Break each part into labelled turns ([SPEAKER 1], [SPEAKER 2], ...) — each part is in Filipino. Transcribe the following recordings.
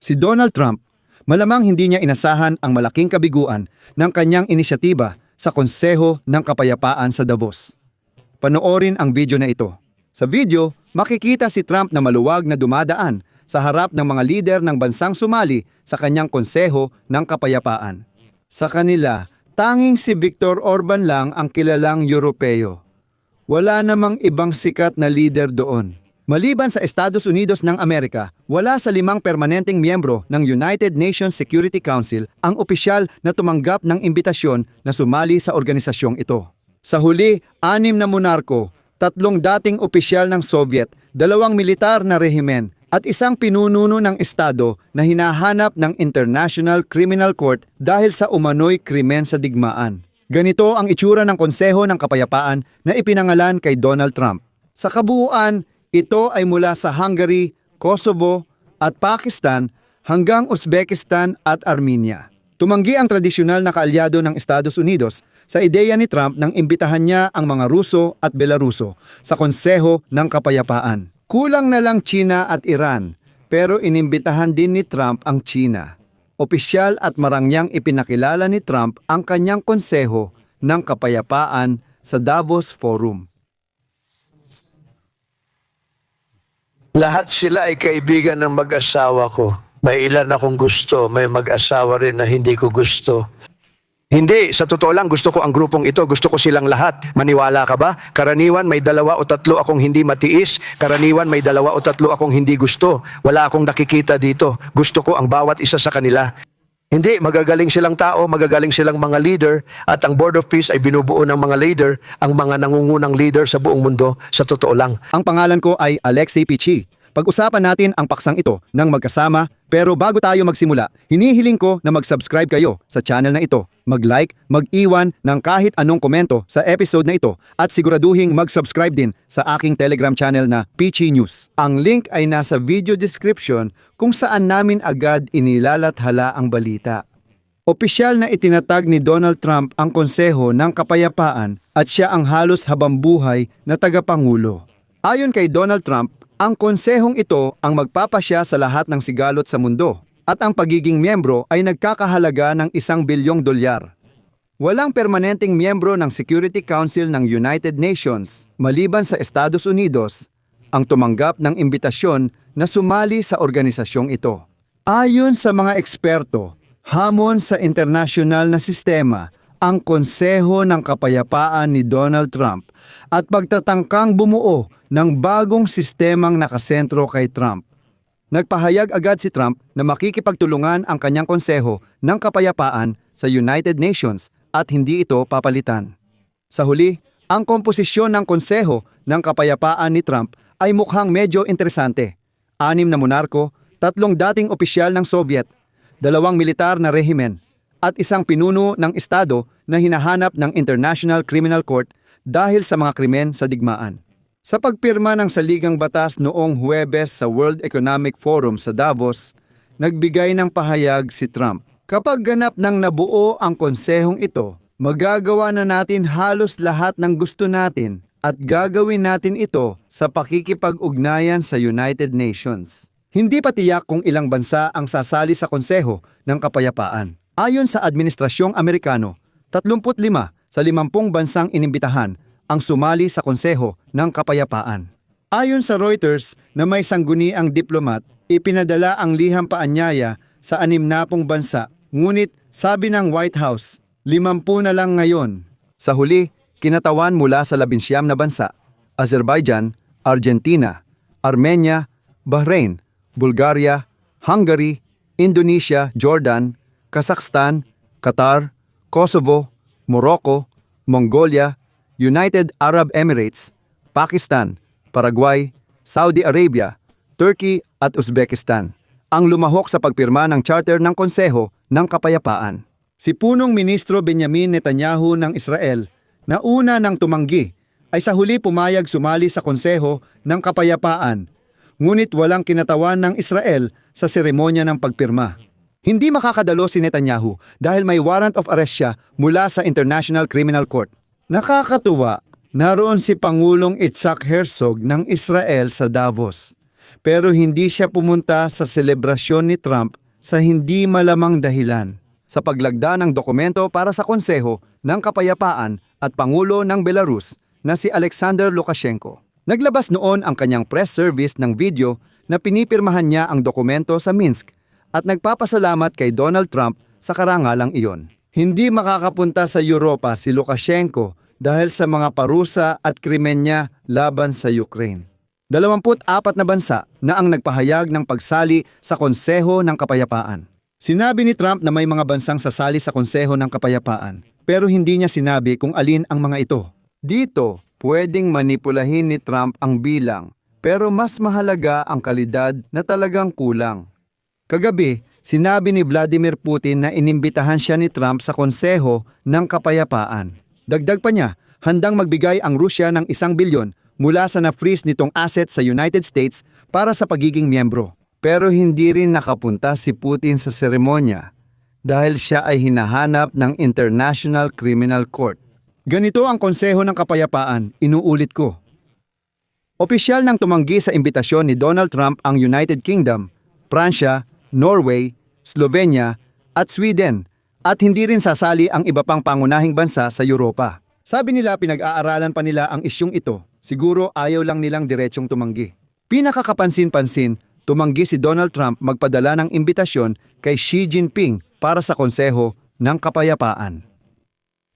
[SPEAKER 1] Si Donald Trump, malamang hindi niya inasahan ang malaking kabiguan ng kanyang inisyatiba sa Konseho ng Kapayapaan sa Davos. Panoorin ang video na ito. Sa video, makikita si Trump na maluwag na dumadaan sa harap ng mga lider ng bansang sumali sa kanyang Konseho ng Kapayapaan. Sa kanila, tanging si Viktor Orban lang ang kilalang Europeo. Wala namang ibang sikat na lider doon. Maliban sa Estados Unidos ng Amerika, wala sa 5 permanenteng miyembro ng United Nations Security Council ang opisyal na tumanggap ng imbitasyon na sumali sa organisasyong ito. Sa huli, 6 na monarko, 3 dating opisyal ng Soviet, 2 militar na rehimen, at 1 pinununo ng Estado na hinahanap ng International Criminal Court dahil sa umano'y krimen sa digmaan. Ganito ang itsura ng Konseho ng Kapayapaan na ipinangalan kay Donald Trump. Sa kabuuan, ito ay mula sa Hungary, Kosovo at Pakistan hanggang Uzbekistan at Armenia. Tumanggi ang tradisyonal na kaalyado ng Estados Unidos sa ideya ni Trump nang imbitahan niya ang mga Ruso at Belaruso sa Konseho ng Kapayapaan. Kulang na lang China at Iran, pero inimbitahan din ni Trump ang China. Opisyal at marangyang ipinakilala ni Trump ang kanyang Konseho ng Kapayapaan sa Davos Forum.
[SPEAKER 2] Lahat sila ay kaibigan ng mag-asawa ko. May ilan akong gusto, may mag-asawa rin na hindi ko gusto.
[SPEAKER 3] Hindi, sa totoo lang gusto ko ang grupong ito, gusto ko silang lahat. Maniwala ka ba? Karaniwan may 2 o 3 akong hindi matiis, karaniwan may 2 o 3 akong hindi gusto. Wala akong nakikita dito. Gusto ko ang bawat isa sa kanila.
[SPEAKER 2] Hindi, magagaling silang tao, magagaling silang mga leader, at ang Board of Peace ay binubuo ng mga leader, ang mga nangungunang leader sa buong mundo, sa totoo lang.
[SPEAKER 1] Ang pangalan ko ay Alexei Pichi. Pag-usapan natin ang paksang ito ng magkasama, pero bago tayo magsimula, hinihiling ko na mag-subscribe kayo sa channel na ito, mag-like, mag-iwan ng kahit anong komento sa episode na ito at siguraduhing mag-subscribe din sa aking Telegram channel na Pichi News. Ang link ay nasa video description kung saan namin agad inilalathala ang balita. Opisyal na itinatag ni Donald Trump ang Konseho ng Kapayapaan at siya ang halos habambuhay na tagapangulo. Ayon kay Donald Trump, ang konsehong ito ang magpapasya sa lahat ng sigalot sa mundo at ang pagiging miyembro ay nagkakahalaga ng $1 bilyong. Walang permanenteng miyembro ng Security Council ng United Nations maliban sa Estados Unidos ang tumanggap ng imbitasyon na sumali sa organisasyong ito. Ayon sa mga eksperto, hamon sa internasyonal na sistema ang Konseho ng Kapayapaan ni Donald Trump at pagtatangkang bumuo ng bagong sistemang nakasentro kay Trump. Nagpahayag agad si Trump na makikipagtulungan ang kanyang Konseho ng Kapayapaan sa United Nations at hindi ito papalitan. Sa huli, ang komposisyon ng Konseho ng Kapayapaan ni Trump ay mukhang medyo interesante. 6 na monarko, 3 dating opisyal ng Soviet, 2 militar na rehimen, at 1 pinuno ng Estado na hinahanap ng International Criminal Court dahil sa mga krimen sa digmaan. Sa pagpirma ng saligang batas noong Huwebes sa World Economic Forum sa Davos, nagbigay ng pahayag si Trump. Kapag ganap ng nabuo ang konsehong ito, magagawa na natin halos lahat ng gusto natin at gagawin natin ito sa pakikipag-ugnayan sa United Nations. Hindi pa tiyak kung ilang bansa ang sasali sa Konseho ng Kapayapaan. Ayon sa Administrasyong Amerikano, 35 sa 50 bansang inimbitahan ang sumali sa Konseho ng Kapayapaan. Ayon sa Reuters na may sangguniang diplomat, ipinadala ang liham paanyaya sa 60 bansa. Ngunit sabi ng White House, 50 na lang ngayon. Sa huli, kinatawan mula sa 19 na bansa: Azerbaijan, Argentina, Armenia, Bahrain, Bulgaria, Hungary, Indonesia, Jordan, Kazakhstan, Qatar, Kosovo, Morocco, Mongolia, United Arab Emirates, Pakistan, Paraguay, Saudi Arabia, Turkey at Uzbekistan ang lumahok sa pagpirma ng Charter ng Konseho ng Kapayapaan. Si Punong Ministro Benjamin Netanyahu ng Israel, na una nang tumanggi, ay sa huli pumayag sumali sa Konseho ng Kapayapaan, ngunit walang kinatawan ng Israel sa seremonya ng pagpirma. Hindi makakadalo si Netanyahu dahil may warrant of arrest siya mula sa International Criminal Court. Nakakatuwa, naroon si Pangulong Itzhak Herzog ng Israel sa Davos. Pero hindi siya pumunta sa selebrasyon ni Trump sa hindi malamang dahilan. Sa paglagda ng dokumento para sa Konseho ng Kapayapaan at Pangulo ng Belarus na si Alexander Lukashenko. Naglabas noon ang kanyang press service ng video na pinipirmahan niya ang dokumento sa Minsk at nagpapasalamat kay Donald Trump sa karangalang iyon. Hindi makakapunta sa Europa si Lukashenko dahil sa mga parusa at krimen niya laban sa Ukraine. 24 na bansa na ang nagpahayag ng pagsali sa Konseho ng Kapayapaan. Sinabi ni Trump na may mga bansang sasali sa Konseho ng Kapayapaan, pero hindi niya sinabi kung alin ang mga ito. Dito, pwedeng manipulahin ni Trump ang bilang, pero mas mahalaga ang kalidad na talagang kulang. Kagabi, sinabi ni Vladimir Putin na inimbitahan siya ni Trump sa Konseho ng Kapayapaan. Dagdag pa niya, handang magbigay ang Rusya ng 1 bilyon mula sa na-freeze nitong asset sa United States para sa pagiging miyembro. Pero hindi rin nakapunta si Putin sa seremonya dahil siya ay hinahanap ng International Criminal Court. Ganito ang Konseho ng Kapayapaan, inuulit ko. Opisyal nang tumanggi sa imbitasyon ni Donald Trump ang United Kingdom, Pransya, Norway, Slovenia at Sweden at hindi rin sasali ang iba pang pangunahing bansa sa Europa. Sabi nila pinag-aaralan pa nila ang isyung ito. Siguro ayaw lang nilang diretsong tumanggi. Pinakakapansin-pansin, tumanggi si Donald Trump magpadala ng imbitasyon kay Xi Jinping para sa Konseho ng Kapayapaan.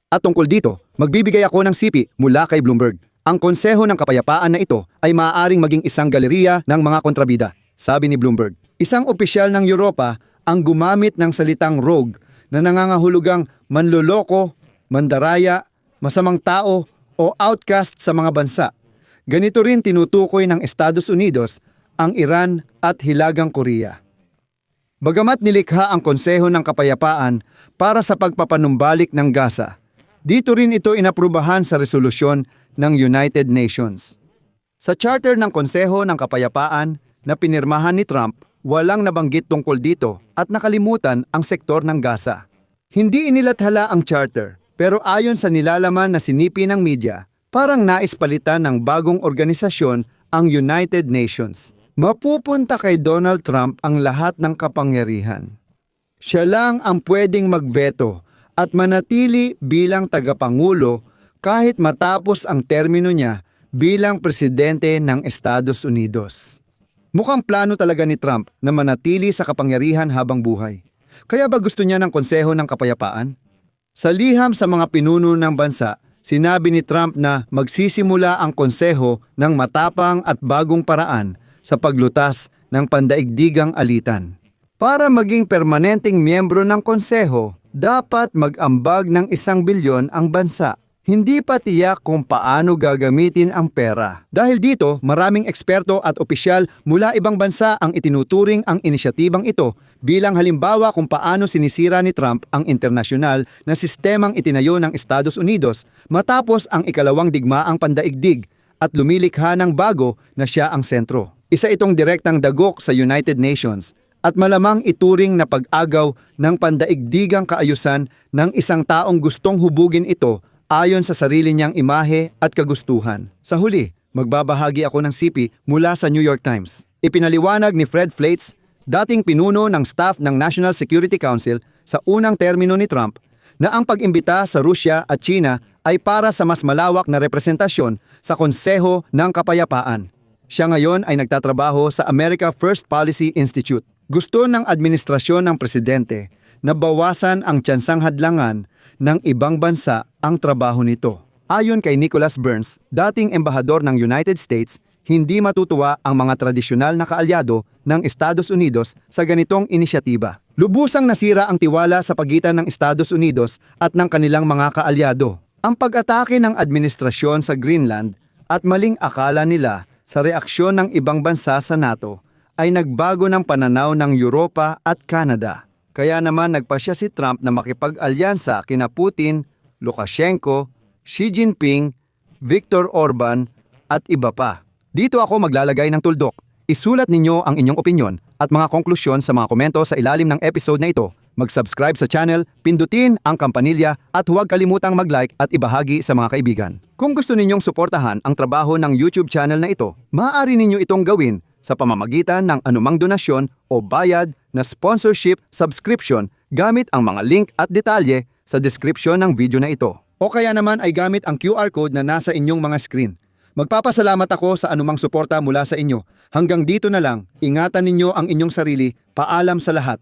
[SPEAKER 1] At tungkol dito, magbibigay ako ng sipi mula kay Bloomberg. Ang Konseho ng Kapayapaan na ito ay maaaring maging isang galeriya ng mga kontrabida, sabi ni Bloomberg. Isang opisyal ng Europa ang gumamit ng salitang rogue na nangangahulugang manloloko, mandaraya, masamang tao o outcast sa mga bansa. Ganito rin tinutukoy ng Estados Unidos ang Iran at Hilagang Korea. Bagamat nilikha ang Konseho ng Kapayapaan para sa pagpapanumbalik ng Gaza, dito rin ito inaprubahan sa resolusyon ng United Nations. Sa charter ng Konseho ng Kapayapaan na pinirmahan ni Trump, walang nabanggit tungkol dito at nakalimutan ang sektor ng Gaza. Hindi inilathala ang charter, pero ayon sa nilalaman na sinipi ng media, parang nais palitan ng bagong organisasyon ang United Nations. Mapupunta kay Donald Trump ang lahat ng kapangyarihan. Siya lang ang pwedeng magveto at manatili bilang tagapangulo kahit matapos ang termino niya bilang presidente ng Estados Unidos. Mukhang plano talaga ni Trump na manatili sa kapangyarihan habang buhay. Kaya ba gusto niya ng Konseho ng Kapayapaan? Sa liham sa mga pinuno ng bansa, sinabi ni Trump na magsisimula ang Konseho ng matapang at bagong paraan sa paglutas ng pandaigdigang alitan. Para maging permanenteng miyembro ng Konseho, dapat mag-ambag ng 1 bilyon ang bansa. Hindi pa tiyak kung paano gagamitin ang pera. Dahil dito, maraming eksperto at opisyal mula ibang bansa ang itinuturing ang inisyatibang ito bilang halimbawa kung paano sinisira ni Trump ang internasyonal na sistemang itinayo ng Estados Unidos matapos ang ikalawang digmaang pandaigdig at lumilikha ng bago na siya ang sentro. Isa itong direktang dagok sa United Nations at malamang ituring na pag-agaw ng pandaigdigang kaayusan ng isang taong gustong hubugin ito ayon sa sarili niyang imahe at kagustuhan. Sa huli, magbabahagi ako ng sipi mula sa New York Times. Ipinaliwanag ni Fred Flates, dating pinuno ng staff ng National Security Council sa unang termino ni Trump, na ang pag-imbita sa Rusya at China ay para sa mas malawak na representasyon sa Konseho ng Kapayapaan. Siya ngayon ay nagtatrabaho sa America First Policy Institute. Gusto ng administrasyon ng presidente na bawasan ang tsansang hadlangan ng ibang bansa ang trabaho nito. Ayon kay Nicholas Burns, dating embahador ng United States, hindi matutuwa ang mga tradisyonal na kaalyado ng Estados Unidos sa ganitong inisyatiba. Lubusang nasira ang tiwala sa pagitan ng Estados Unidos at ng kanilang mga kaalyado. Ang pag-atake ng administrasyon sa Greenland at maling akala nila sa reaksyon ng ibang bansa sa NATO ay nagbago ng pananaw ng Europa at Canada. Kaya naman nagpasya si Trump na makipag-alyansa kina Putin, Lukashenko, Xi Jinping, Viktor Orban at iba pa. Dito ako maglalagay ng tuldok. Isulat ninyo ang inyong opinyon at mga konklusyon sa mga komento sa ilalim ng episode na ito. Mag-subscribe sa channel, pindutin ang kampanilya at huwag kalimutang mag-like at ibahagi sa mga kaibigan. Kung gusto ninyong suportahan ang trabaho ng YouTube channel na ito, maaari ninyo itong gawin sa pamamagitan ng anumang donasyon o bayad na sponsorship subscription gamit ang mga link at detalye sa description ng video na ito. O kaya naman ay gamit ang QR code na nasa inyong mga screen. Magpapasalamat ako sa anumang suporta mula sa inyo. Hanggang dito na lang, ingatan ninyo ang inyong sarili. Paalam sa lahat.